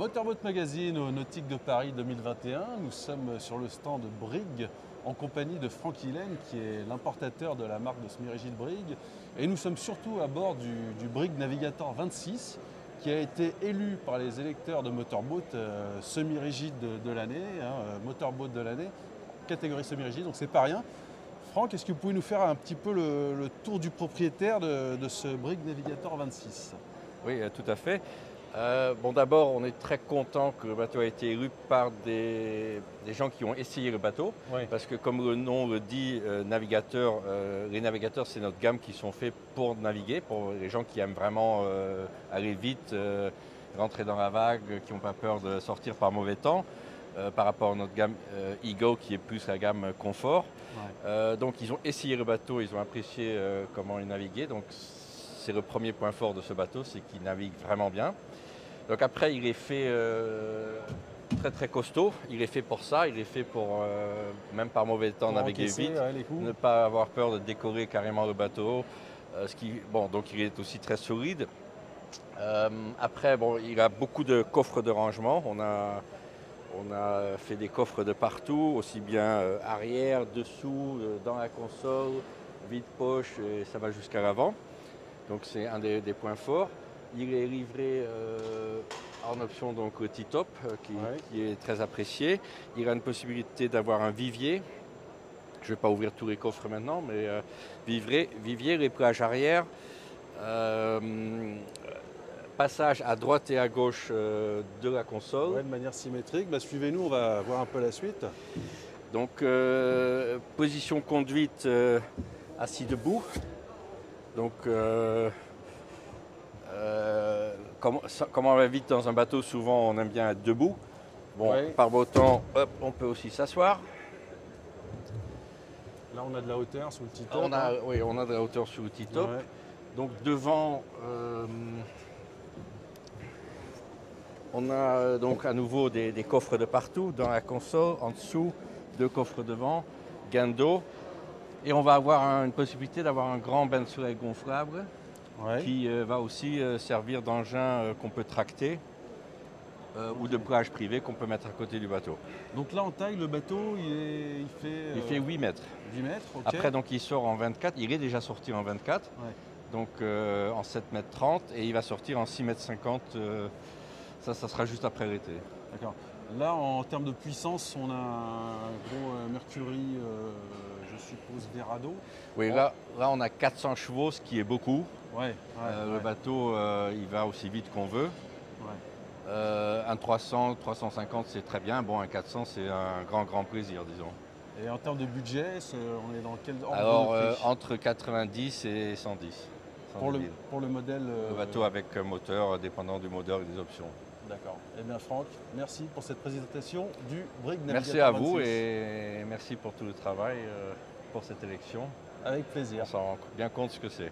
Motorboat Magazine au Nautique de Paris 2021. Nous sommes sur le stand Brig en compagnie de Franck Hillen qui est l'importateur de la marque de semi-rigide Brig. Et nous sommes surtout à bord du Brig Navigator 26 qui a été élu par les électeurs de Motorboat semi-rigide de l'année, Motorboat de l'année, catégorie semi-rigide, donc c'est pas rien. Franck, est-ce que vous pouvez nous faire un petit peu le tour du propriétaire de ce Brig Navigator 26? Oui, tout à fait. Bon, d'abord, on est très content que le bateau a été élu par des gens qui ont essayé le bateau. Oui. Parce que comme le nom le dit, navigateur, les navigateurs, c'est notre gamme qui sont faits pour naviguer, pour les gens qui aiment vraiment aller vite, rentrer dans la vague, qui n'ont pas peur de sortir par mauvais temps, par rapport à notre gamme Ego qui est plus la gamme confort. Ouais. Donc ils ont essayé le bateau, ils ont apprécié comment il naviguait. Donc c'est le premier point fort de ce bateau, c'est qu'il navigue vraiment bien. Donc après, il est fait très très costaud. Il est fait pour ça. Il est fait pour, même par mauvais temps, Pour naviguer encaisser, vite. ouais, les coups. Ne pas avoir peur de décoller carrément le bateau. Bon, donc il est aussi très solide. Après, bon, il a beaucoup de coffres de rangement. On a fait des coffres de partout, aussi bien arrière, dessous, dans la console, vide-poche, et ça va jusqu'à l'avant. Donc c'est un des points forts. Il est livré en option donc au T-top qui est très apprécié. Il a une possibilité d'avoir un vivier. Je ne vais pas ouvrir tous les coffres maintenant, mais vivier, réglage arrière, passage à droite et à gauche de la console. Ouais, de manière symétrique. Bah, suivez-nous, on va voir un peu la suite. Donc position conduite assis debout. Donc comme on va vite dans un bateau, souvent on aime bien être debout. Bon, Ouais. par beau temps, hop, on peut aussi s'asseoir. Là, on a de la hauteur sur le T-top. Oui, on a de la hauteur sur le T-top. Ouais. Donc devant, on a donc à nouveau des coffres de partout, dans la console, en dessous, 2 coffres devant, gain d'eau. Et on va avoir une possibilité d'avoir un grand bain de soleil gonflable. Ouais. Qui va aussi servir d'engin qu'on peut tracter ou de plage privée qu'on peut mettre à côté du bateau. Donc là, en taille, le bateau, il fait 8 mètres. 8 mètres. Ok. Après, donc, il sort en 24. Il est déjà sorti en 24, Ouais. donc en 7 mètres 30, et il va sortir en 6 mètres 50. Ça sera juste après l'été. D'accord. Là, en termes de puissance, on a un gros Mercury, je suppose, Verado. Oui, Oh. là, on a 400 chevaux, ce qui est beaucoup. Ouais. Le bateau, il va aussi vite qu'on veut. Ouais. Un 300, 350, c'est très bien. Bon, un 400, c'est un grand plaisir, disons. Et en termes de budget, on est dans quel ordre Alors, de prix entre 90 et 110. pour le modèle. Le bateau avec moteur, dépendant du modèle et des options. D'accord. Eh bien, Franck, merci pour cette présentation du Brig Navigator Merci à vous 26. et merci pour tout le travail pour cette élection. Avec plaisir. On s'en rend bien compte ce que c'est.